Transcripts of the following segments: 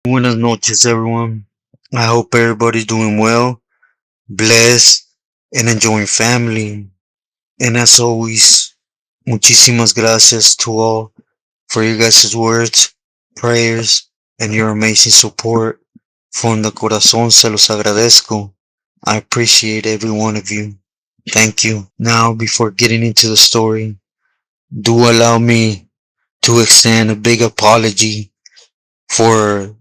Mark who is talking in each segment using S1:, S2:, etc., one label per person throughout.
S1: Buenas noches, everyone. I hope everybody's doing well, blessed, and enjoying family. And as always, muchísimas gracias to all for your guys' words, prayers, and your amazing support. From the corazón se los agradezco. I appreciate every one of you. Thank you. Now, before getting into the story, do allow me to extend a big apology for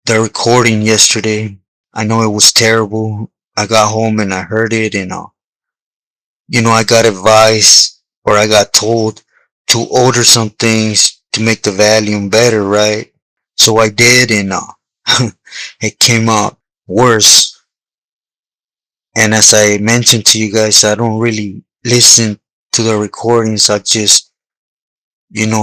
S1: the recording yesterday. I know it was terrible. I got home and I heard it, and I got advice, or I got told to order some things to make the volume better, right? So I did, and it came out worse. And as I mentioned to you guys, I don't really listen to the recordings. I just,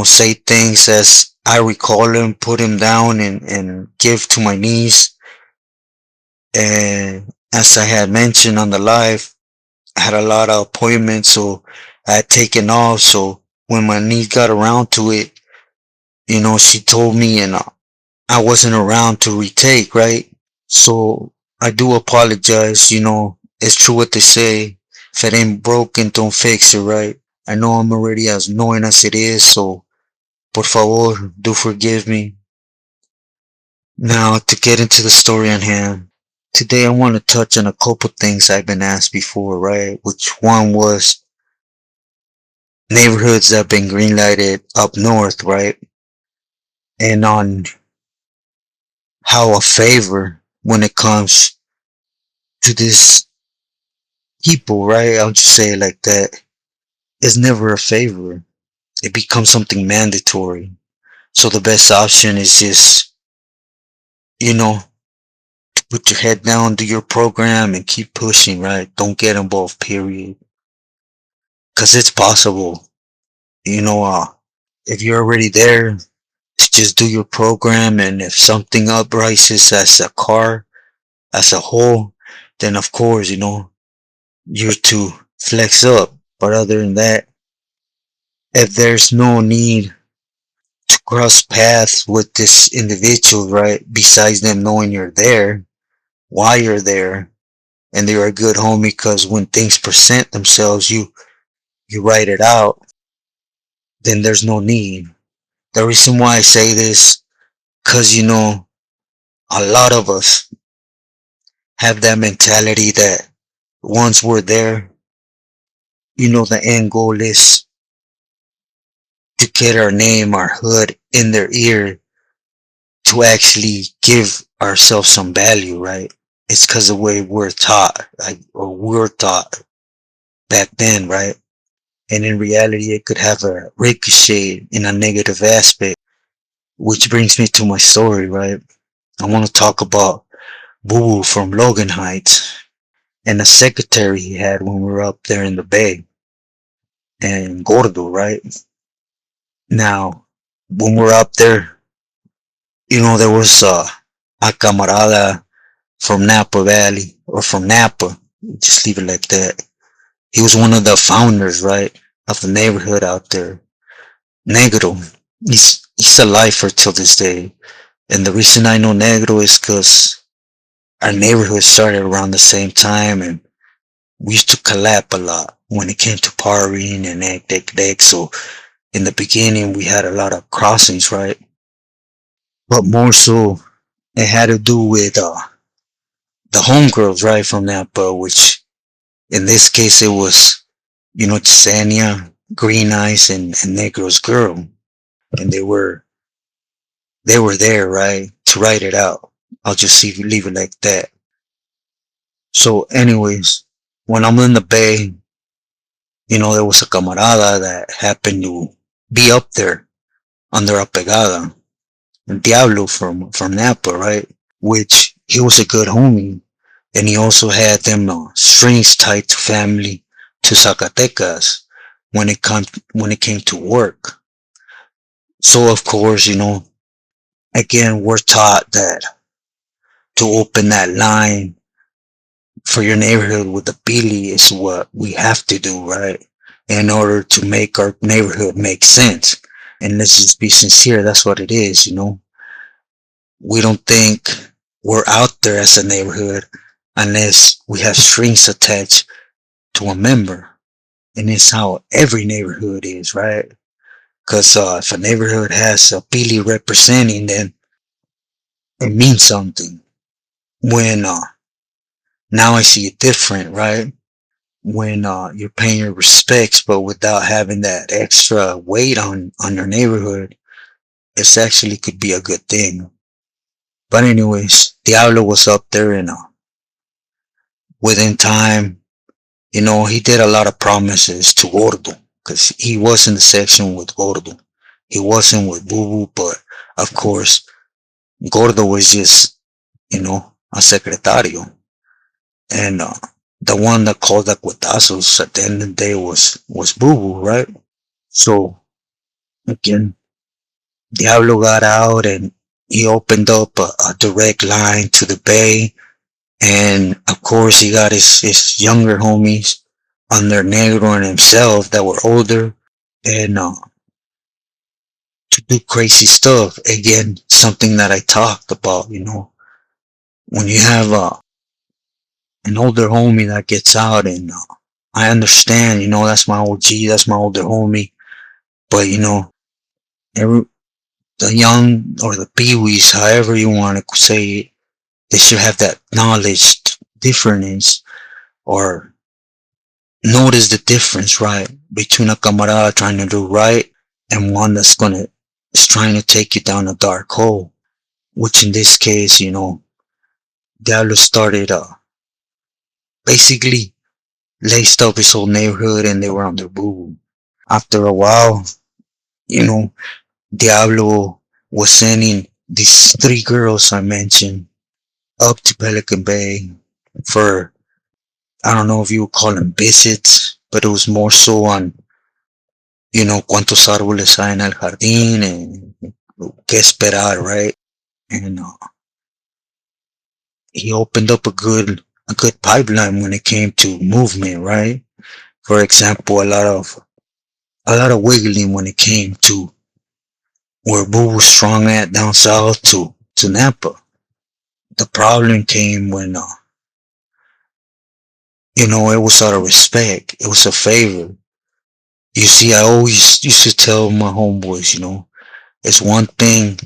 S1: say things as I recall them, put them down, and give to my niece. And as I had mentioned on the live, I had a lot of appointments, so I had taken off. So when my niece got around to it, she told me, and I wasn't around to retake, right? So I do apologize. It's true what they say. If it ain't broken, don't fix it, right? I know I'm already as annoying as it is, so por favor, do forgive me. Now, to get into the story on hand. Today I want to touch on a couple things I've been asked before, right? Which one was neighborhoods that have been greenlighted up north, right? And on how a favor when it comes to this people, right? I'll just say it like that. It's never a favor. It becomes something mandatory. So the best option is just, you know, to put your head down, do your program and keep pushing, right? Don't get involved, period. Cause it's possible. You know, uh, if you're already there, just do your program, and if something uprises as a car as a whole, then of course, you're to flex up. But other than that, if there's no need to cross paths with this individual, right, besides them knowing you're there, why you're there, and they're a good homie, because when things present themselves, you write it out, then there's no need. The reason why I say this, because a lot of us have that mentality that once we're there, the end goal is to get our name, our hood in their ear, to actually give ourselves some value, right? It's because the way we're taught, like, or we're taught back then, right? And in reality, it could have a ricochet in a negative aspect, which brings me to my story, right? I want to talk about Boo from Logan Heights and the secretary he had when we were up there in the Bay and Gordo, right? Now, when we're up there, there was a camarada from Napa Valley, or from Napa, just leave it like that. He was one of the founders, right, of the neighborhood out there. Negro. He's a lifer till this day. And the reason I know Negro is because our neighborhood started around the same time, and we used to collab a lot when it came to partying and egg. So in the beginning, we had a lot of crossings, right? But more so, it had to do with the homegirls, right, from Napa, which in this case it was, Chisania, Green Eyes, and Negro's girl, and they were there, right, to write it out. I'll just leave it like that. So, anyways, when I'm in the Bay, there was a camarada that happened to be up there under a pegada, Diablo from Napa, right? Which he was a good homie, and he also had them strings tied to family to Zacatecas when it came to work. So of course, again, we're taught that to open that line for your neighborhood with the Pili is what we have to do, right? In order to make our neighborhood make sense. And let's just be sincere, that's what it is. We don't think we're out there as a neighborhood unless we have strings attached to a member. And it's how every neighborhood is, right? Because if a neighborhood has a Billy representing, then it means something. When now I see it different, right? When you're paying your respects, but without having that extra weight on your neighborhood, it's actually could be a good thing. But anyways, Diablo was up there, and within time, he did a lot of promises to Gordo because he was in the section with Gordo. He wasn't with Boo Boo, but of course, Gordo was just, a secretario. And the one that called the cuetazos at the end of the day was Boo Boo, right? So again, Diablo got out and he opened up a direct line to the Bay. And of course, he got his younger homies under Negro and himself that were older and to do crazy stuff. Again, something that I talked about, when you have an older homie that gets out and I understand, that's my OG, that's my older homie, but every, the young or the peewees, however you want to say it, they should have that knowledge difference or notice the difference, right? Between a camarada trying to do right and one is trying to take you down a dark hole. Which in this case, Diablo started basically laced up his whole neighborhood and they were on their boo. After a while, you know, Diablo was sending these three girls I mentioned up to Pelican Bay for, I don't know if you would call them visits, but it was more so on, cuántos árboles hay en el jardín and qué esperar, right? And he opened up a good pipeline when it came to movement, right? For example, a lot of wiggling when it came to where Boo was strong at down south to NAPA. The problem came when it was out of respect. It was a favor. You see, I always used to tell my homeboys, it's one thing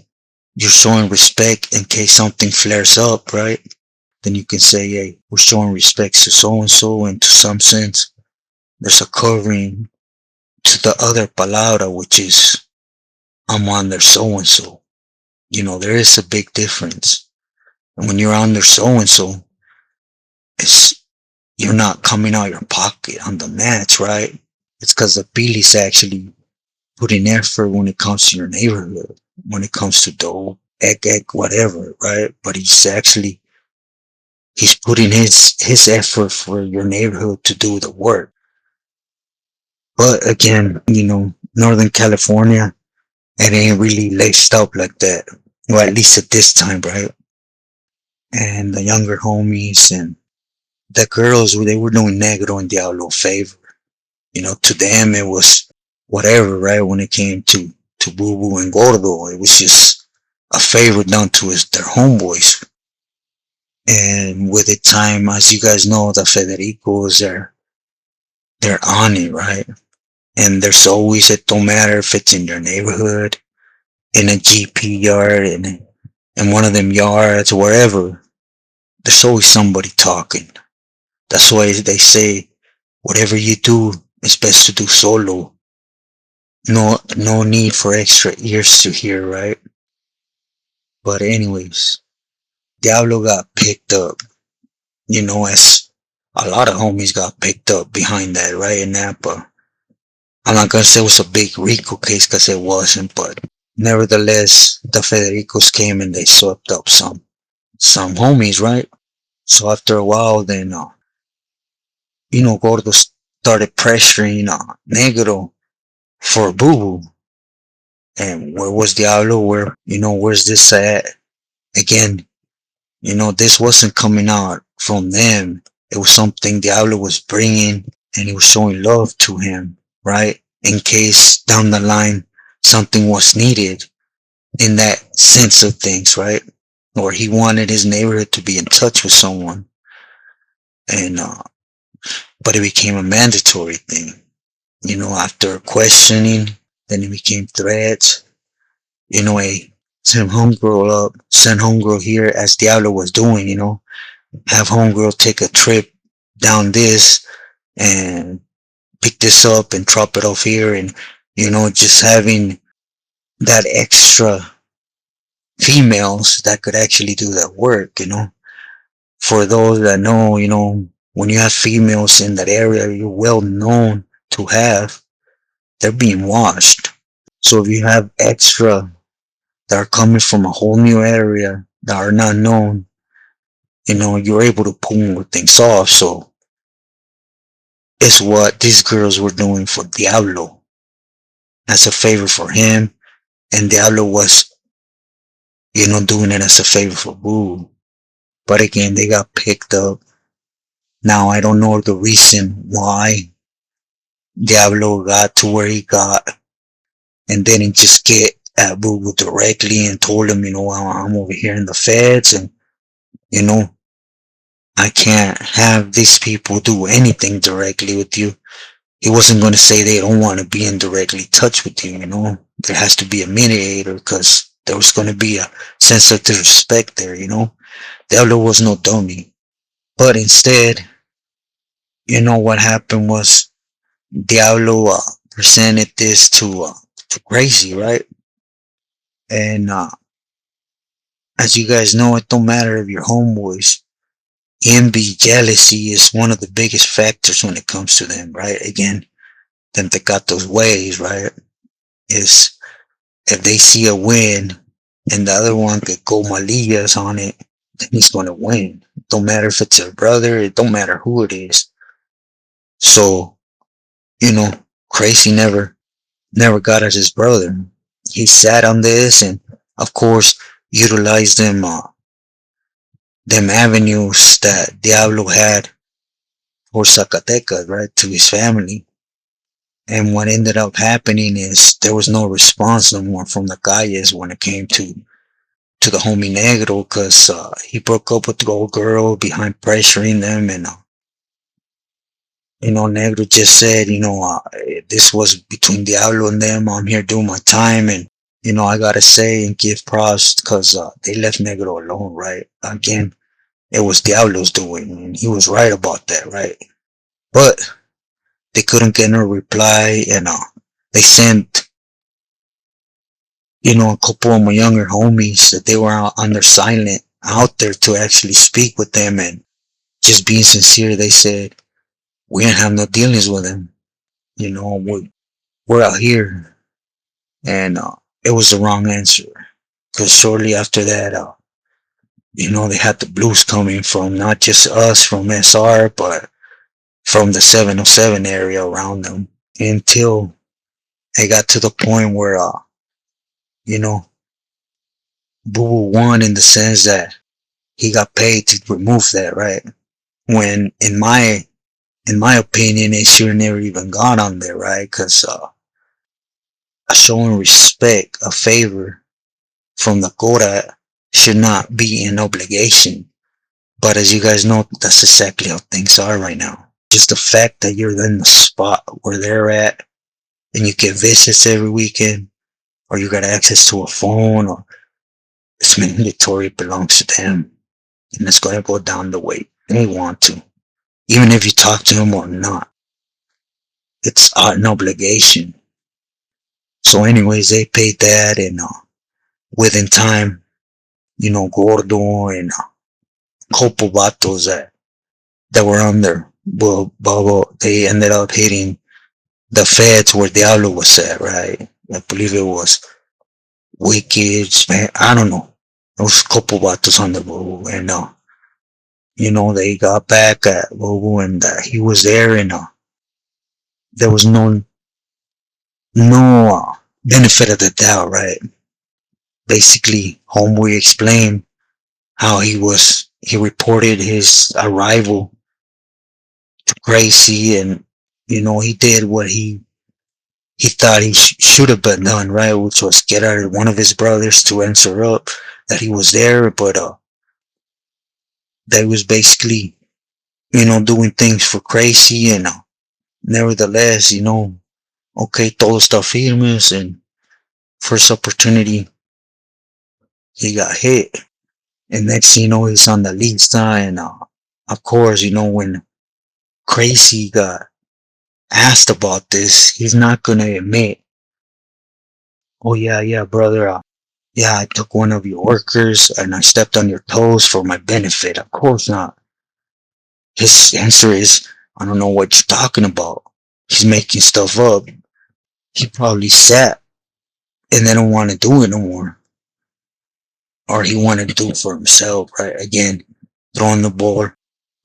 S1: you're showing respect in case something flares up, right? Then you can say, hey, we're showing respect to so and so, and to some sense, there's a covering to the other palabra, which is I'm under so and so. There is a big difference. And when you're under so and so, it's you're not coming out your pocket on the mats, right? It's because the Billy's actually putting effort when it comes to your neighborhood, when it comes to dough, egg, whatever, right? But he's putting his effort for your neighborhood to do the work. But again, Northern California, it ain't really laced up like that. Well, at least at this time, right? And the younger homies and the girls, they were doing Negro and Diablo a favor. To them it was whatever, right? When it came to Boo Boo and Gordo, it was just a favor done to their homeboys. And with the time, as you guys know, the Federicos they're on it, right? And there's always, it don't matter if it's in your neighborhood, in a GP yard, in one of them yards, wherever. There's always somebody talking. That's why they say whatever you do, it's best to do solo. No need for extra ears to hear, right? But anyways, Diablo got picked up, as a lot of homies got picked up behind that, right, in Napa. I'm not gonna say it was a big Rico case because it wasn't, but nevertheless, the Federicos came and they swept up some homies, right? So after a while, then Gordo started pressuring Negro for Boo Boo. And where was Diablo? Where's this at? Again, this wasn't coming out from them. It was something Diablo was bringing and he was showing love to him, right? In case down the line something was needed in that sense of things, right? or he wanted his neighborhood to be in touch with someone, and but it became a mandatory thing. After questioning, then it became threats. Hey, send homegirl up, send homegirl here, as Diablo was doing. Have homegirl take a trip down this and pick this up and drop it off here, and just having that extra females that could actually do that work. For those that know, when you have females in that area you're well known to have, they're being washed. So if you have extra that are coming from a whole new area that are not known, you're able to pull more things off. So it's what these girls were doing for Diablo as a favor for him, and Diablo was, doing it as a favor for Boo. But again, they got picked up. Now I don't know the reason why Diablo got to where he got and didn't just get at Boo directly and told him, I'm over here in the feds, and you know, I can't have these people do anything directly with you. He wasn't going to say they don't want to be in directly touch with you. There has to be a mediator because there was going to be a sense of disrespect there. Diablo was no dummy, but instead, what happened was Diablo presented this to Gracie, right? And as you guys know, it don't matter if you're homeboys. Envy, jealousy is one of the biggest factors when it comes to them, right? Again, them that got those ways, right? Is if they see a win and the other one could go malillas on it, then he's going to win. Don't matter if it's a brother, it don't matter who it is. So, you know, Crazy never got at his brother. He sat on this and, of course, utilized them avenues that Diablo had for Zacatecas, right, to his family. And what ended up happening is there was no response no more from the calles when it came to the homie Negro, because he broke up with the old girl behind pressuring them, and Negro just said, this was between Diablo and them. I'm here doing my time, and I gotta say and give props because they left Negro alone, right? Again, it was Diablo's doing, and he was right about that, right? But they couldn't get no reply, and they sent, a couple of my younger homies that they were under silent out there to actually speak with them, and just being sincere, they said, we didn't have no dealings with him. We're out here, and it was the wrong answer. Because shortly after that, they had the blues coming from not just us from SR, but from the 707 area around them, until it got to the point where, you know, Boo won in the sense that he got paid to remove that, right? When in my opinion, it should never even gone on there, right? Because showing respect, a favor from the Gora should not be an obligation. But as you guys know, that's exactly how things are right now. Just the fact that you're in the spot where they're at and you get visits every weekend, or you got access to a phone, or it's mandatory, it belongs to them. And it's going to go down the way they want to. Even if you talk to them or not, it's an obligation. So anyways, they paid that, and within time, Gordo and couple vatos that were on there, well, they ended up hitting the feds where Diablo was at, right? I believe it was Wicked, man, I don't know. There was a couple vatos on the road, and they got back at Bobo, and he was there, and there was no benefit of the doubt, right? Basically, Homeboy explained how he reported his arrival to Gracie, and he did what he thought he should have been done, right? Which was get out of one of his brothers to answer up, that he was there, but they was basically, doing things for crazy, and nevertheless, okay, todo está firmes, and first opportunity he got hit, and next thing you know he's on the lista, and of course, when Crazy got asked about this, he's not gonna admit, oh yeah, yeah, brother, yeah, I took one of your workers and I stepped on your toes for my benefit. Of course not. His answer is, I don't know what you're talking about. He's making stuff up. He probably sat and they don't want to do it no more. Or he wanted to do it for himself, right? Again, throwing the ball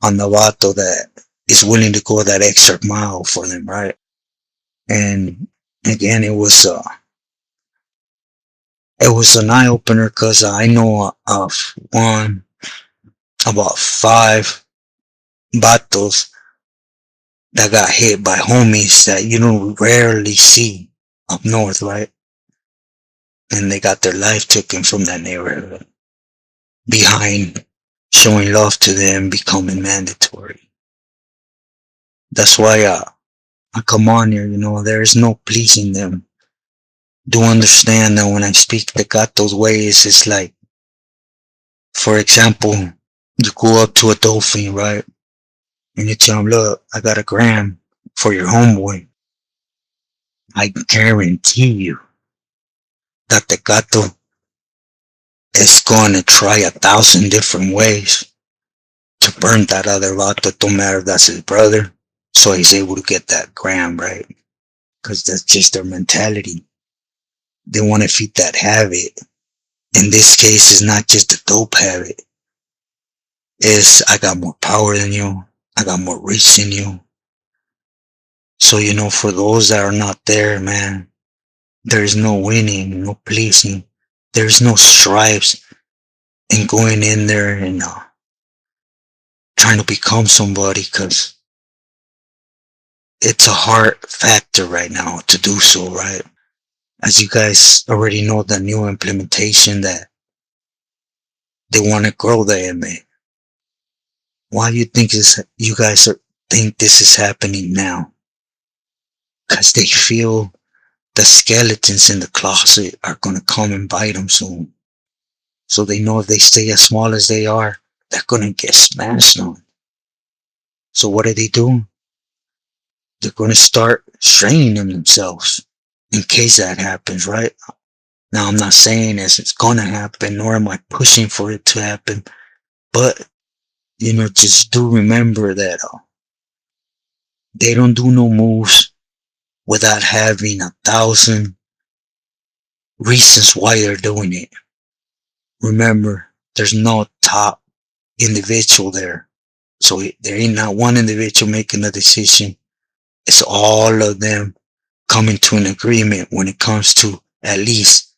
S1: on the vato that is willing to go that extra mile for them, right? And again, it was an eye opener because I know of about five vatos that got hit by homies that you don't rarely see up north, right? And they got their life taken from that neighborhood behind showing love to them becoming mandatory. That's why I come on here, there is no pleasing them. Do understand that when I speak the Gato's ways, it's like, for example, you go up to a dolphin, right? And you tell him, look, I got a gram for your homeboy. I guarantee you that the gato is going to try 1,000 different ways to burn that other vato. It don't matter if that's his brother. So he's able to get that gram, right? Because that's just their mentality. They want to feed that habit. In this case, it's not just a dope habit. It's, I got more power than you. I got more reach than you. So, for those that are not there, man, there's no winning, no pleasing. There's no stripes in going in there and trying to become somebody, because it's a hard factor right now to do so, right? As you guys already know, the new implementation that they want to grow the MA. Why do you think you guys think this is happening now? Because they feel the skeletons in the closet are going to come and bite them soon. So they know if they stay as small as they are, they're going to get smashed on. So what do? They're going to start straining themselves in case that happens, right? Now, I'm not saying it's going to happen, nor am I pushing for it to happen, but, just do remember that they don't do no moves without having 1,000 reasons why they're doing it. Remember, there's no top individual there. So there ain't not one individual making a decision. It's all of them coming to an agreement when it comes to at least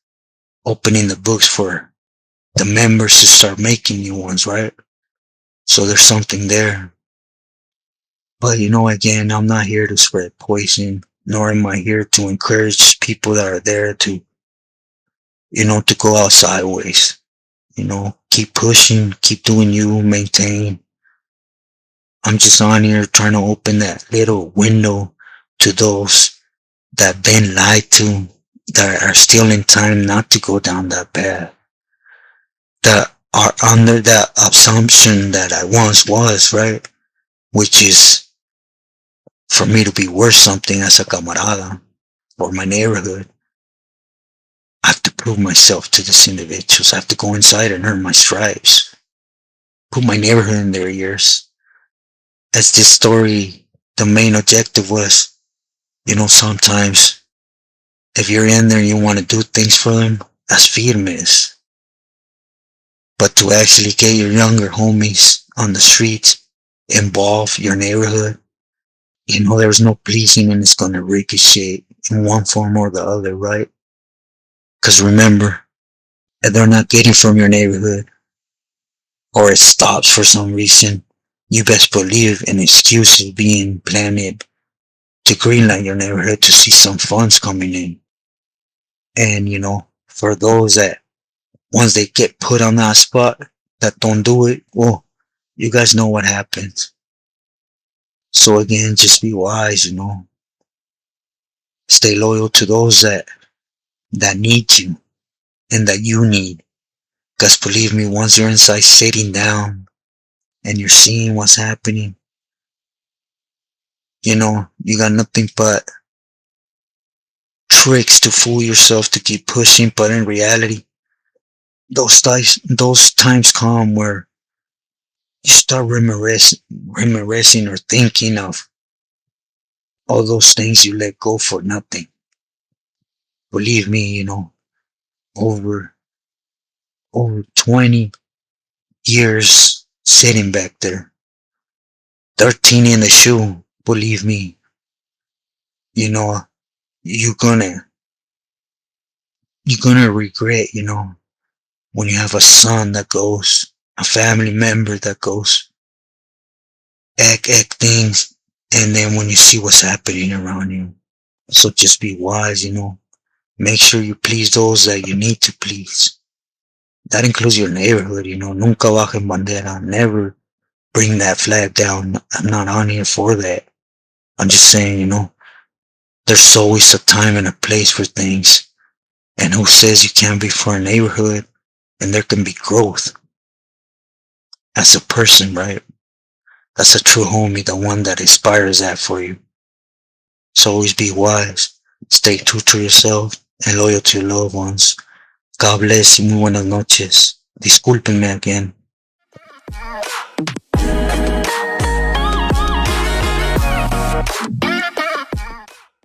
S1: opening the books for the members to start making new ones, right? So there's something there. But again, I'm not here to spread poison, nor am I here to encourage people that are there to, to go out sideways. Keep pushing, keep doing you, maintain. I'm just on here trying to open that little window to those that been lied to, that are still in time not to go down that path, that are under that assumption that I once was, right? Which is for me to be worth something as a camarada or my neighborhood. I have to prove myself to these individuals. I have to go inside and earn my stripes. Put my neighborhood in their ears. As this story, the main objective was, sometimes if you're in there and you want to do things for them, that's firmes. But to actually get your younger homies on the streets, involve your neighborhood, there's no pleasing, and it's going to ricochet in one form or the other, right? Because remember, if they're not getting from your neighborhood, or it stops for some reason, you best believe an excuse is being planned to greenlight your neighborhood to see some funds coming in. And for those that once they get put on that spot that don't do it, well, you guys know what happens. So again, just be wise, stay loyal to those that need you and that you need. Because believe me, once you're inside sitting down and you're seeing what's happening, you got nothing but tricks to fool yourself to keep pushing. But in reality, those times come where you start reminiscing or thinking of all those things you let go for nothing. Believe me, over over 20 years sitting back there, 13 in the shoe. Believe me, you know you're gonna you're gonna regret, when you have a son that goes, a family member that goes, act things, and then when you see what's happening around you. So just be wise, make sure you please those that you need to please. That includes your neighborhood, nunca bajen bandera, never bring that flag down. I'm not on here for that. I'm just saying, there's always a time and a place for things. And who says you can't be for a neighborhood and there can be growth as a person, right? That's a true homie, the one that inspires that for you. So always be wise, stay true to yourself and loyal to your loved ones. God bless y muy buenas noches. Discúlpenme again.